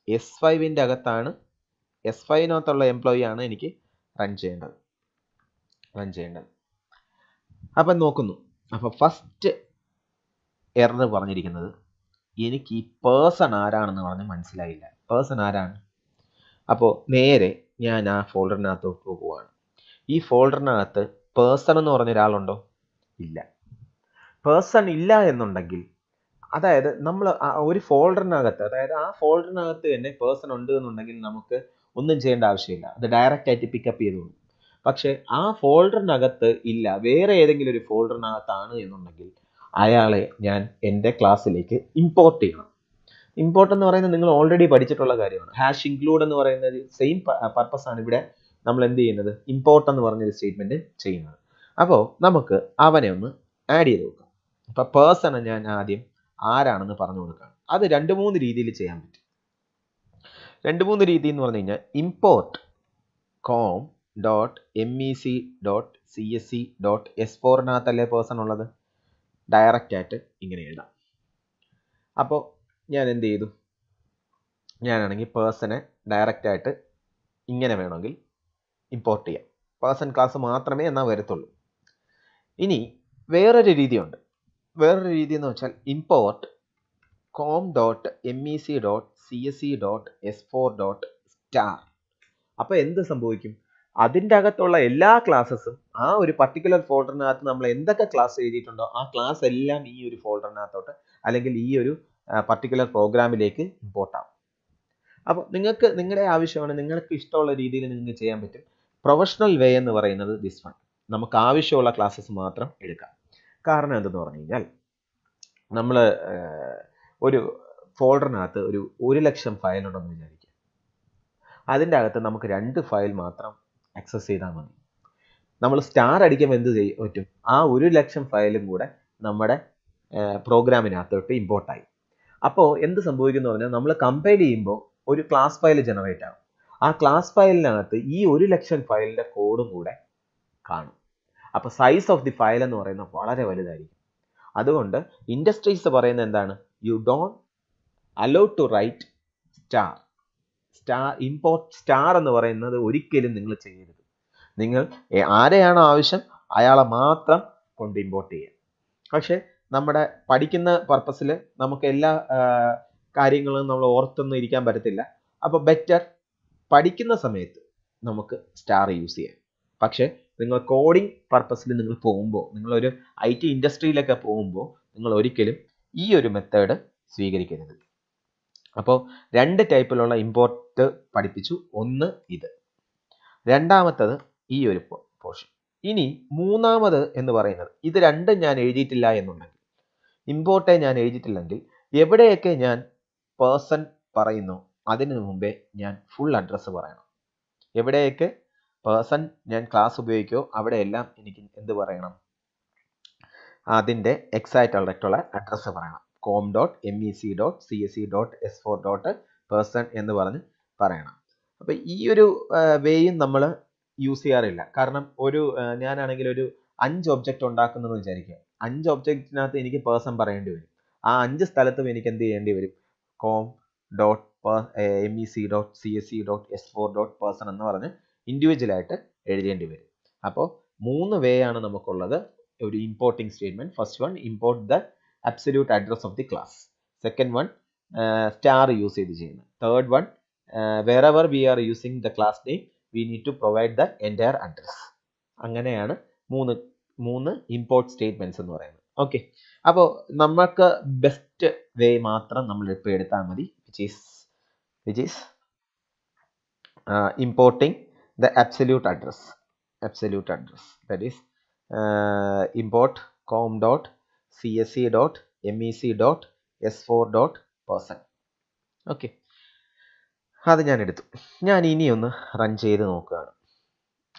S5-ൻ്റെ അകത്താണ്. S5-നകത്തുള്ള എംപ്ലോയി ആണ് എനിക്ക് റൺ ചെയ്യേണ്ടത്. അപ്പം നോക്കുന്നു, അപ്പോൾ ഫസ്റ്റ് എറർ പറഞ്ഞിരിക്കുന്നത് എനിക്ക് ഈ പേഴ്സൺ ആരാണെന്ന് പറഞ്ഞ് മനസ്സിലായില്ല. പേഴ്സൺ ആരാണ്? അപ്പോൾ നേരെ ഞാൻ ആ ഫോൾഡറിനകത്തോട്ട് പോവുകയാണ്. ഈ ഫോൾഡറിനകത്ത് പേഴ്സൺ എന്ന് പറഞ്ഞ ഒരാളുണ്ടോ? ഇല്ല. പേഴ്സൺ ഇല്ല എന്നുണ്ടെങ്കിൽ, അതായത് നമ്മൾ ഒരു ഫോൾഡറിനകത്ത്, അതായത് ആ ഫോൾഡറിനകത്ത് തന്നെ പേഴ്സൺ ഉണ്ട് എന്നുണ്ടെങ്കിൽ നമുക്ക് ഒന്നും ചെയ്യേണ്ട ആവശ്യമില്ല, അത് ഡയറക്റ്റ് ആയിട്ട് പിക്കപ്പ് ചെയ്തോളൂ. പക്ഷെ ആ ഫോൾഡറിനകത്ത് ഇല്ല, വേറെ ഏതെങ്കിലും ഒരു ഫോൾഡറിനകത്താണ് എന്നുണ്ടെങ്കിൽ അയാളെ ഞാൻ എൻ്റെ ക്ലാസ്സിലേക്ക് ഇമ്പോർട്ട് ചെയ്യണം. ഇമ്പോർട്ട് എന്ന് പറയുന്നത് നിങ്ങൾ ഓൾറെഡി പഠിച്ചിട്ടുള്ള കാര്യമാണ്. ഹാഷ് ഇൻക്ലൂഡ് എന്ന് പറയുന്നത് സെയിം പർപ്പസ് ആണ് ഇവിടെ നമ്മൾ എന്ത് ചെയ്യുന്നത്, ഇമ്പോർട്ട് എന്ന് പറഞ്ഞൊരു സ്റ്റേറ്റ്മെന്റ് ചെയ്യുന്നത്. അപ്പോൾ നമുക്ക് അവനെ ഒന്ന് ആഡ് ചെയ്ത് നോക്കാം. അപ്പോൾ പേഴ്സണെ ഞാൻ ആദ്യം ആരാണെന്ന് പറഞ്ഞു കൊടുക്കുകയാണ്. അത് 2-3 രീതിയിൽ ചെയ്യാൻ പറ്റും. 2-3 രീതി എന്ന് പറഞ്ഞു കഴിഞ്ഞാൽ, ഇമ്പോർട്ട് com.mec.csc.s4-നകത്തല്ലേ പേഴ്സൺ ഉള്ളത്, ഡയറക്റ്റ് ആയിട്ട് ഇങ്ങനെ എഴുതാം. അപ്പോൾ ഞാൻ എന്ത് ചെയ്തു, ഞാനാണെങ്കിൽ പേഴ്സണെ ഡയറക്റ്റ് ആയിട്ട് ഇങ്ങനെ വേണമെങ്കിൽ ഇമ്പോർട്ട് ചെയ്യാം. പേഴ്സൺ ക്ലാസ് മാത്രമേ എന്നാൽ വരത്തുള്ളൂ. ഇനി വേറൊരു രീതിയുണ്ട്. വേറൊരു രീതി എന്ന് വെച്ചാൽ ഇമ്പോർട്ട് com.mec.csc.s4.star. അപ്പോൾ എന്ത് സംഭവിക്കും, അതിൻ്റെ അകത്തുള്ള എല്ലാ ക്ലാസ്സസും ആ ഒരു പർട്ടിക്കുലർ ഫോൾഡറിനകത്ത് നമ്മൾ എന്തൊക്കെ ക്ലാസ് എഴുതിയിട്ടുണ്ടോ ആ ക്ലാസ് എല്ലാം ഈ ഒരു ഫോൾഡറിനകത്തോട്ട് അല്ലെങ്കിൽ ഈ ഒരു പർട്ടിക്കുലർ പ്രോഗ്രാമിലേക്ക് ഇമ്പോർട്ട് ആവും. അപ്പോൾ നിങ്ങൾക്ക് നിങ്ങളുടെ ആവശ്യമാണ്, നിങ്ങൾക്ക് ഇഷ്ടമുള്ള രീതിയിൽ നിങ്ങൾക്ക് ചെയ്യാൻ പറ്റും. പ്രൊഫഷണൽ വേ എന്ന് പറയുന്നത് ദിസ് വൺ, നമുക്ക് ആവശ്യമുള്ള ക്ലാസ്സസ് മാത്രം എടുക്കാം. കാരണം എന്തെന്ന് പറഞ്ഞു കഴിഞ്ഞാൽ, നമ്മൾ ഒരു ഫോൾഡറിനകത്ത് ഒരു 1,00,000 ഫയൽ ഉണ്ടെന്ന് വിചാരിക്കുക. അതിൻ്റെ അകത്ത് നമുക്ക് 2 ഫയൽ മാത്രം ആക്സസ് ചെയ്താൽ മതി. നമ്മൾ സ്റ്റാർ അടിക്കുമ്പോൾ എന്ത് പറ്റും, ആ 1,00,000 ഫയലും കൂടെ നമ്മുടെ പ്രോഗ്രാമിനകത്തോട്ട് ഇമ്പോർട്ടായി. അപ്പോൾ എന്ത് സംഭവിക്കുന്നു പറഞ്ഞാൽ, നമ്മൾ കമ്പൈൽ ചെയ്യുമ്പോൾ ഒരു ക്ലാസ് ഫയൽ ജനറേറ്റ് ആകും. ആ ക്ലാസ് ഫയലിനകത്ത് ഈ 1,00,000 ഫയലിൻ്റെ കോഡും കൂടെ കാണും. അപ്പോൾ സൈസ് ഓഫ് ദി ഫയൽ എന്ന് പറയുന്നത് വളരെ വലുതായിരിക്കും. അതുകൊണ്ട് ഇൻഡസ്ട്രീസ് പറയുന്നത് എന്താണ്, you don't allow to write import star എന്ന് പറയുന്നത് ഒരിക്കലും നിങ്ങൾ ചെയ്യരുത്. നിങ്ങൾ ആരെയാണോ ആവശ്യം അയാളെ മാത്രം കൊണ്ട് ഇമ്പോർട്ട് ചെയ്യുക. പക്ഷെ നമ്മുടെ പഠിക്കുന്ന പർപ്പസിൽ നമുക്ക് എല്ലാ കാര്യങ്ങളും നമ്മൾ ഓർത്തൊന്നും ഇരിക്കാൻ പറ്റത്തില്ല. അപ്പോൾ ബെറ്റർ പഠിക്കുന്ന സമയത്ത് നമുക്ക് സ്റ്റാർ യൂസ് ചെയ്യാം. പക്ഷെ നിങ്ങൾ കോഡിംഗ് പർപ്പസിൽ നിങ്ങൾ പോകുമ്പോൾ, നിങ്ങളൊരു IT ഇൻഡസ്ട്രിയിലൊക്കെ പോകുമ്പോൾ നിങ്ങൾ ഒരിക്കലും ഈ ഒരു മെത്തേഡ് സ്വീകരിക്കരുത്. അപ്പോൾ 2 ടൈപ്പിലുള്ള ഇമ്പോർട്ട് പഠിപ്പിച്ചു. ഒന്ന് ഇത്, രണ്ടാമത്തത് ഈ ഒരു പോർഷൻ. ഇനി മൂന്നാമത് എന്ന് പറയുന്നത്, ഇത് രണ്ടും ഞാൻ എഴുതിയിട്ടില്ല എന്നുണ്ടെങ്കിൽ, ഇമ്പോർട്ടേ ഞാൻ എഴുതിയിട്ടില്ലെങ്കിൽ, എവിടെയൊക്കെ ഞാൻ പേഴ്സൺ പറയുന്നു അതിന് മുമ്പേ ഞാൻ ഫുൾ അഡ്രസ്സ് പറയണം. എവിടെയൊക്കെ പേഴ്സൺ ഞാൻ ക്ലാസ് ഉപയോഗിക്കുമോ അവിടെയെല്ലാം എനിക്ക് എന്ത് പറയണം, അതിൻ്റെ എക്സാക്റ്റ് ആയിട്ടുള്ള അഡ്രസ്സ് പറയണം. com.mec.csc.s4.person എന്ന് പറഞ്ഞ് പറയണം. അപ്പോൾ ഈ ഒരു വേയും നമ്മൾ യൂസ് ചെയ്യാറില്ല. കാരണം ഞാനാണെങ്കിൽ ഒരു 5 ഒബ്ജക്റ്റ് ഉണ്ടാക്കുന്നതെന്ന് വിചാരിക്കുക. 5 ഒബ്ജക്റ്റിനകത്ത് എനിക്ക് പേഴ്സൺ പറയേണ്ടി വരും. ആ 5 സ്ഥലത്തും എനിക്ക് എന്ത് ചെയ്യേണ്ടി വരും, com.mec.csc.s4.person എന്ന് പറഞ്ഞ് ഇൻഡിവിജ്വലായിട്ട് എഴുതേണ്ടി വരും. അപ്പോൾ മൂന്ന് വേ ആണ് നമുക്കുള്ളത് ഒരു importing statement. First one, import the absolute address of the class. Second one, star use ചെയ്ത് ചെയ്യുന്നത്. Third one, wherever we are using the class name we need to provide the entire address. അങ്ങനെയാണ് മൂന്ന് import statements എന്ന് പറയുന്നത്. Okay, അപ്പോൾ നമുക്ക് best way മാത്രം നമ്മൾ ഇപ്പോൾ എടുത്താൽ മതി, which is importing the absolute address. That is import com.csc.mec.s4.person. Okay, അത് ഞാൻ എടുത്തു. ഞാൻ ഇനി ഒന്ന് റൺ ചെയ്ത് നോക്കുകയാണ്.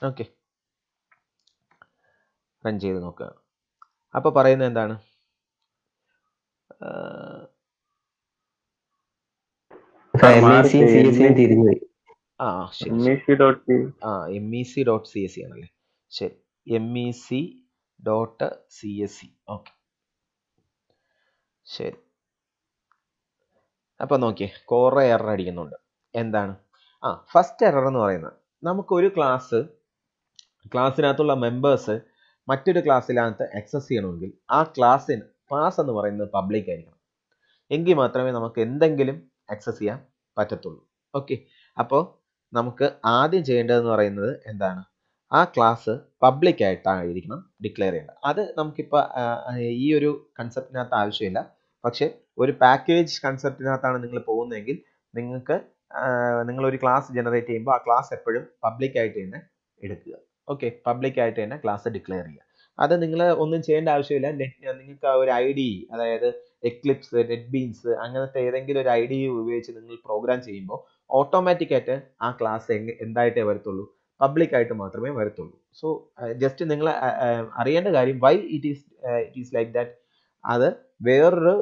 ഓക്കെ, റൺ ചെയ്ത് നോക്കുകയാണ്. അപ്പോൾ പറയുന്നത് എന്താണ്? mec.csc ആണല്ലേ? ശരി, mec.csc. ഓക്കെ, ശരി. അപ്പൊ നോക്കിയേ, കുറെ എറർ അടിക്കുന്നുണ്ട്. എന്താണ്? ഫസ്റ്റ് എറർ എന്ന് പറയുന്നത്, നമുക്കൊരു ക്ലാസ്സിനകത്തുള്ള മെമ്പേഴ്സ് മറ്റൊരു ക്ലാസ്സിനകത്ത് ആക്സസ് ചെയ്യണമെങ്കിൽ ആ ക്ലാസ് എന്ന് പറയുന്നത് പബ്ലിക് ആയിരിക്കണം. എങ്കിൽ മാത്രമേ നമുക്ക് എന്തെങ്കിലും ആക്സസ് ചെയ്യാൻ പറ്റത്തുള്ളൂ. ഓക്കെ, അപ്പോൾ നമുക്ക് ആദ്യം ചെയ്യേണ്ടതെന്ന് പറയുന്നത് എന്താണ്? ആ ക്ലാസ് പബ്ലിക് ആയിട്ടായിരിക്കണം ഡിക്ലെയർ ചെയ്യേണ്ടത്. അത് നമുക്കിപ്പോൾ ഈ ഒരു കൺസെപ്റ്റിനകത്ത് ആവശ്യമില്ല. പക്ഷെ ഒരു പാക്കേജ് കൺസെപ്റ്റിനകത്താണ് നിങ്ങൾ പോകുന്നതെങ്കിൽ നിങ്ങളൊരു ക്ലാസ് ജനറേറ്റ് ചെയ്യുമ്പോൾ ആ ക്ലാസ് എപ്പോഴും പബ്ലിക് ആയിട്ട് തന്നെ എടുക്കുക. ഓക്കെ, പബ്ലിക് ആയിട്ട് തന്നെ ക്ലാസ് ഡിക്ലെയർ ചെയ്യുക. അത് നിങ്ങൾ ഒന്നും ചെയ്യേണ്ട ആവശ്യമില്ല. നിങ്ങൾക്ക് ആ ഒരു ID, അതായത് എക്ലിപ്സ്, നെറ്റ്ബീൻസ് അങ്ങനത്തെ ഏതെങ്കിലും ഒരു ID ഉപയോഗിച്ച് നിങ്ങൾ പ്രോഗ്രാം ചെയ്യുമ്പോൾ ഓട്ടോമാറ്റിക് ആയിട്ട് ആ ക്ലാസ് എന്തായിട്ടേ വരത്തുള്ളൂ? പബ്ലിക് ആയിട്ട് മാത്രമേ വരത്തുള്ളൂ. സോ ജസ്റ്റ് നിങ്ങൾ അറിയേണ്ട കാര്യം, why it is like that, അത് വേറൊരു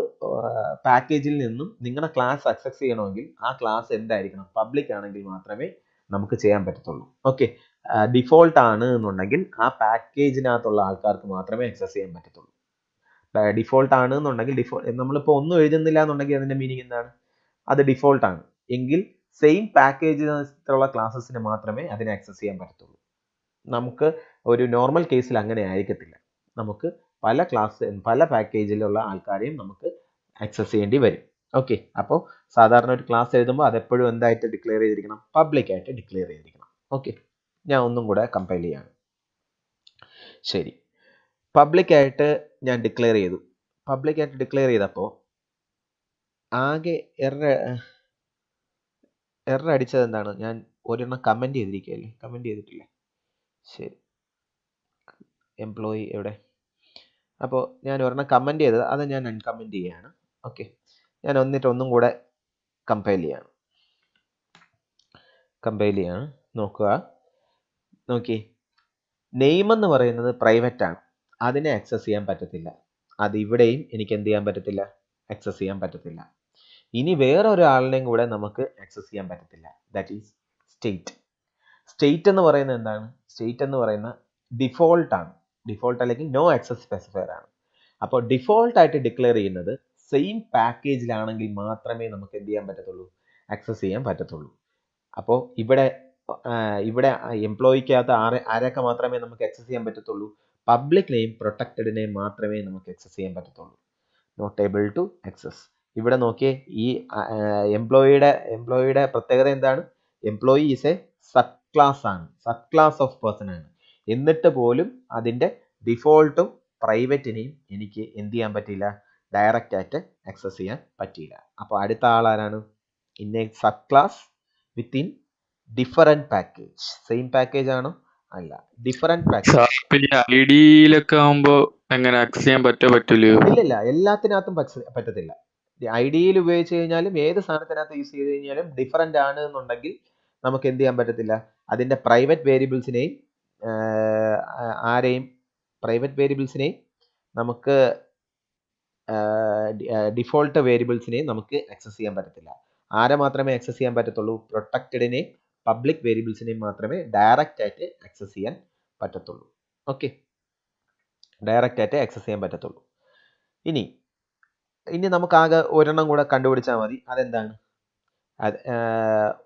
പാക്കേജിൽ നിന്നും നിങ്ങളുടെ ക്ലാസ് ആക്സസ് ചെയ്യണമെങ്കിൽ ആ ക്ലാസ് എന്തായിരിക്കണം? പബ്ലിക് ആണെങ്കിൽ മാത്രമേ നമുക്ക് ചെയ്യാൻ പറ്റത്തുള്ളൂ. ഓക്കെ, ഡിഫോൾട്ട് ആണ് എന്നുണ്ടെങ്കിൽ ആ പാക്കേജിനകത്തുള്ള ആൾക്കാർക്ക് മാത്രമേ ആക്സസ് ചെയ്യാൻ പറ്റത്തുള്ളൂ. ഡിഫോൾട്ട് ആണ് എന്നുണ്ടെങ്കിൽ, നമ്മളിപ്പോൾ ഒന്നും എഴുതുന്നില്ല എന്നുണ്ടെങ്കിൽ അതിന്റെ മീനിങ് എന്താണ്? അത് ഡിഫോൾട്ട് ആണ് എങ്കിൽ സെയിം പാക്കേജിനകത്തുള്ള ക്ലാസ്സസിന് മാത്രമേ അതിനെ ആക്സസ് ചെയ്യാൻ പറ്റത്തുള്ളൂ. നമുക്ക് ഒരു നോർമൽ കേസിൽ അങ്ങനെ ആയിരിക്കത്തില്ല. നമുക്ക് പല പാക്കേജിലുള്ള ആൾക്കാരെയും നമുക്ക് ആക്സസ് ചെയ്യേണ്ടി വരും. ഓക്കെ, അപ്പോൾ സാധാരണ ഒരു ക്ലാസ് എഴുതുമ്പോൾ അതെപ്പോഴും എന്തായിട്ട് ഡിക്ലെയർ ചെയ്തിരിക്കണം? പബ്ലിക് ആയിട്ട് ഡിക്ലെയർ ചെയ്തിരിക്കണം. ഓക്കെ, ഞാൻ ഒന്നും കൂടെ കമ്പൈൽ ചെയ്യാണ്. ശരി, പബ്ലിക് ആയിട്ട് ഞാൻ ഡിക്ലെയർ ചെയ്തു. പബ്ലിക് ആയിട്ട് ഡിക്ലെയർ ചെയ്തപ്പോൾ ആകെ എറർ അടിച്ചത് എന്താണ്? ഞാൻ ഒരെണ്ണം കമന്റ് ചെയ്തിട്ടില്ലേ? ശരി, എംപ്ലോയി എവിടെ? അപ്പോൾ ഞാൻ ഒരെണ്ണം കമന്റ് ചെയ്തത്, അത് ഞാൻ അൺകമന്റ് ചെയ്യാണ്. ഓക്കെ, ഞാൻ ഒന്നും കൂടെ കമ്പൈൽ ചെയ്യാണ്. നോക്കി, നെയിം എന്ന് പറയുന്നത് പ്രൈവറ്റ് ആണ്, അതിനെ ആക്സസ് ചെയ്യാൻ പറ്റത്തില്ല. അത് ഇവിടെയും എനിക്ക് എന്ത് ചെയ്യാൻ പറ്റത്തില്ല? ആക്സസ് ചെയ്യാൻ പറ്റത്തില്ല. ഇനി വേറെ ഒരാളിനെയും കൂടെ നമുക്ക് ആക്സസ് ചെയ്യാൻ പറ്റത്തില്ല. ദാറ്റ് ഈസ് സ്റ്റേറ്റ് എന്ന് പറയുന്നത് എന്താണ്? സ്റ്റേറ്റ് എന്ന് പറയുന്ന ഡിഫോൾട്ട് ആണ്. ഡിഫോൾട്ട് അല്ലെങ്കിൽ നോ ആക്സസ് സ്പെസിഫയർ ആണ്. അപ്പോൾ ഡിഫോൾട്ട് ആയിട്ട് ഡിക്ലെയർ ചെയ്യുന്നത് സെയിം പാക്കേജിലാണെങ്കിൽ മാത്രമേ നമുക്ക് എന്ത് ചെയ്യാൻ പറ്റത്തുള്ളൂ? ആക്സസ് ചെയ്യാൻ പറ്റത്തുള്ളൂ. അപ്പോൾ ഇവിടെ എംപ്ലോയിക്കകത്ത് ആരൊക്കെ മാത്രമേ നമുക്ക് ആക്സസ് ചെയ്യാൻ പറ്റത്തുള്ളൂ? പബ്ലിക് നെയിം, പ്രൊട്ടക്റ്റഡ് നെയിം മാത്രമേ നമുക്ക് ആക്സസ് ചെയ്യാൻ പറ്റത്തുള്ളൂ. Not able to access. ഇവിടെ നോക്കിയേ, ഈ എംപ്ലോയിയുടെ പ്രത്യേകത എന്താണ്? Employee is a sub class ആണ്, സബ് ക്ലാസ് ഓഫ് പേഴ്സൺ ആണ്. എന്നിട്ട് പോലും അതിന്റെ ഡിഫോൾട്ടും പ്രൈവറ്റിനെയും എനിക്ക് എന്ത് ചെയ്യാൻ പറ്റില്ല? ഡയറക്റ്റ് ആയിട്ട് ആക്സസ് ചെയ്യാൻ പറ്റിയില്ല. അപ്പോൾ അടുത്ത ആളാരാണ്? In a sub class within different package. Same package ആണോ? അല്ല, ഡിഫറൻറ്റ് പാക്കേജ്. ഐഡിയിലൊക്കെ ആവുമ്പോ എങ്ങനെ ആക്സസ് ചെയ്യാൻ പറ്റില്ല? ഇല്ല, എല്ലാത്തിനകത്തും പറ്റത്തില്ല. ഐഡിയിൽ ഉപയോഗിച്ച് കഴിഞ്ഞാലും ഏത് സാധനത്തിനകത്ത് യൂസ് ചെയ്ത് കഴിഞ്ഞാലും ഡിഫറൻറ്റ് ആണ് എന്നുണ്ടെങ്കിൽ നമുക്ക് എന്ത് ചെയ്യാൻ പറ്റത്തില്ല? അതിന്റെ പ്രൈവറ്റ് വേരിയബിൾസിനെയും നമുക്ക് ഡിഫോൾട്ട് വേരിയബിൾസിനെയും നമുക്ക് ആക്സസ് ചെയ്യാൻ പറ്റത്തില്ല. ആരെ മാത്രമേ ആക്സസ് ചെയ്യാൻ പറ്റത്തുള്ളൂ? പ്രൊട്ടക്റ്റഡിനെയും പബ്ലിക് വേരിയബിൾസിനെയും മാത്രമേ ഡയറക്റ്റ് ആയിട്ട് ആക്സസ് ചെയ്യാൻ പറ്റത്തുള്ളൂ. ഓക്കെ, ഡയറക്റ്റ് ആയിട്ട് ആക്സസ് ചെയ്യാൻ പറ്റത്തുള്ളൂ. ഇനി നമുക്ക് ആകെ ഒരെണ്ണം കൂടെ കണ്ടുപിടിച്ചാൽ മതി. അതെന്താണ്?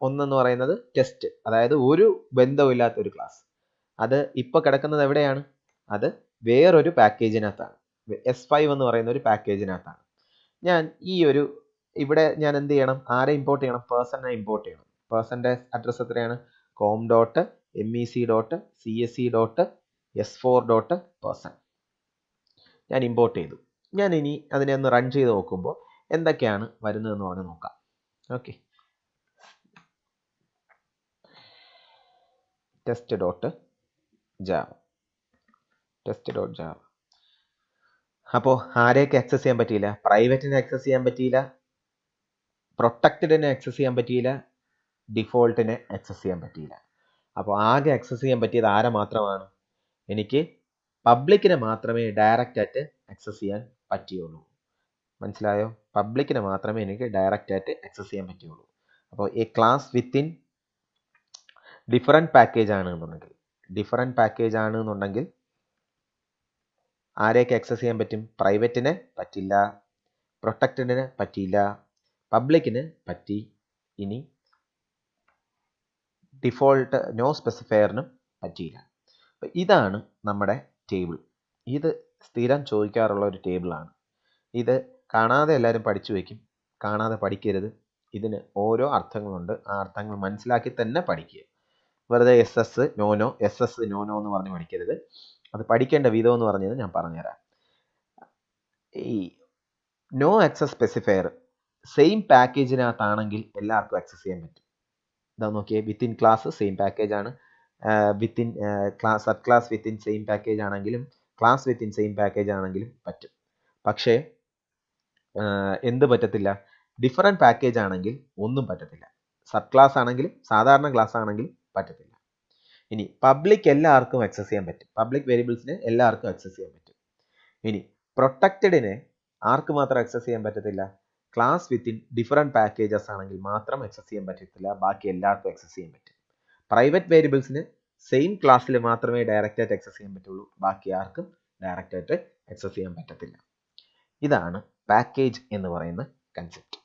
ഒന്നെന്ന് പറയുന്നത് ടെസ്റ്റ്, അതായത് ഒരു ബന്ധമില്ലാത്ത ഒരു ക്ലാസ്. അത് ഇപ്പോൾ കിടക്കുന്നത് എവിടെയാണ്? അത് വേറൊരു പാക്കേജിനകത്താണ്. S5 എന്ന് പറയുന്ന ഒരു പാക്കേജിനകത്താണ്. ഞാൻ ഈ ഒരു ഇവിടെ ഞാൻ എന്ത് ചെയ്യണം? ആരെ ഇമ്പോർട്ട് ചെയ്യണം? പേഴ്സണെ ഇമ്പോർട്ട് ചെയ്യണം. പേഴ്സൻ്റെ അഡ്രസ്സ് എത്രയാണ്? com.mec.csc.s4.person. ഞാൻ ഇമ്പോർട്ട് ചെയ്തു. ഞാൻ ഇനി അതിനെ ഒന്ന് റൺ ചെയ്ത് നോക്കുമ്പോൾ എന്തൊക്കെയാണ് വരുന്നതെന്ന് പറഞ്ഞ് നോക്കാം. Okay, test.java. അപ്പോൾ ആരെയൊക്കെ ആക്സസ് ചെയ്യാൻ പറ്റിയില്ല? പ്രൈവറ്റിനെ ആക്സസ് ചെയ്യാൻ പറ്റിയില്ല, പ്രൊട്ടക്റ്റഡിനെ ആക്സസ് ചെയ്യാൻ പറ്റിയില്ല, ഡിഫോൾട്ടിനെ ആക്സസ് ചെയ്യാൻ പറ്റിയില്ല. അപ്പോൾ ആകെ ആക്സസ് ചെയ്യാൻ പറ്റിയത് ആരെ മാത്രമാണ്? എനിക്ക് പബ്ലിക്കിനെ മാത്രമേ ഡയറക്റ്റ് ആയിട്ട് ആക്സസ് ചെയ്യാൻ പറ്റിയുള്ളൂ. മനസ്സിലായോ? പബ്ലിക്കിനെ മാത്രമേ എനിക്ക് ഡയറക്റ്റ് ആയിട്ട് ആക്സസ് ചെയ്യാൻ പറ്റുള്ളൂ. അപ്പോൾ ഈ ക്ലാസ് വിത്തിൻ ഡിഫറെൻറ്റ് പാക്കേജ് ആണെന്നുണ്ടെങ്കിൽ ആരെയൊക്കെ ആക്സസ് ചെയ്യാൻ പറ്റും? പ്രൈവറ്റിനെ പറ്റില്ല, പ്രൊട്ടക്റ്റഡിന് പറ്റിയില്ല, പബ്ലിക്കിന് പറ്റി, ഇനി ഡിഫോൾട്ട് നോ സ്പെസിഫയറിനും പറ്റിയില്ല. അപ്പം ഇതാണ് നമ്മുടെ ടേബിൾ. ഇത് സ്ഥിരം ചോദിക്കാറുള്ള ഒരു ടേബിളാണ്. ഇത് കാണാതെ എല്ലാവരും പഠിച്ചു വയ്ക്കും, കാണാതെ പഠിക്കരുത്. ഇതിന് ഓരോ അർത്ഥങ്ങളുണ്ട്, ആ അർത്ഥങ്ങൾ മനസ്സിലാക്കി തന്നെ പഠിക്കുക. വെറുതെ SS നോ എന്ന് പറഞ്ഞ് പഠിക്കരുത്. അത് പഠിക്കേണ്ട വിധം എന്ന് പറഞ്ഞത് ഞാൻ പറഞ്ഞുതരാം. ഈ നോ ആക്സസ് സ്പെസിഫയർ സെയിം പാക്കേജിനകത്താണെങ്കിൽ എല്ലാവർക്കും ആക്സസ് ചെയ്യാൻ പറ്റും. ഇതാ നോക്കിയേ, വിത്തിൻ ക്ലാസ് സെയിം പാക്കേജ് ആണ്, within class sub class within same package ആണെങ്കിലും ക്ലാസ് വിത്തിൻ സെയിം പാക്കേജ് ആണെങ്കിലും പറ്റും. പക്ഷേ എന്ത് പറ്റത്തില്ല? ഡിഫറെൻറ്റ് പാക്കേജ് ആണെങ്കിൽ ഒന്നും പറ്റത്തില്ല. സബ് ക്ലാസ് ആണെങ്കിലും സാധാരണ ക്ലാസ് ആണെങ്കിലും പറ്റത്തില്ല. ഇനി പബ്ലിക് എല്ലാവർക്കും ആക്സസ് ചെയ്യാൻ പറ്റും, പബ്ലിക് വേരിയബിൾസിനെ എല്ലാവർക്കും ആക്സസ് ചെയ്യാൻ പറ്റും. ഇനി പ്രൊട്ടക്റ്റഡിനെ ആർക്ക് മാത്രം ആക്സസ് ചെയ്യാൻ പറ്റത്തില്ല? ക്ലാസ് വിത്തിൻ ഡിഫറെൻറ്റ് പാക്കേജസ് ആണെങ്കിൽ മാത്രം ആക്സസ് ചെയ്യാൻ പറ്റത്തില്ല, ബാക്കി എല്ലാവർക്കും ആക്സസ് ചെയ്യാൻ പറ്റും. പ്രൈവറ്റ് വേരിയബിൾസിന് സെയിം ക്ലാസ്സിൽ മാത്രമേ ഡയറക്റ്റ് ആയിട്ട് ആക്സസ് ചെയ്യാൻ പറ്റുള്ളൂ, ബാക്കി ആർക്കും ഡയറക്റ്റ് ആയിട്ട് ആക്സസ് ചെയ്യാൻ പറ്റത്തില്ല. ഇതാണ് പാക്കേജ് എന്ന് പറയുന്ന കൺസെപ്റ്റ്.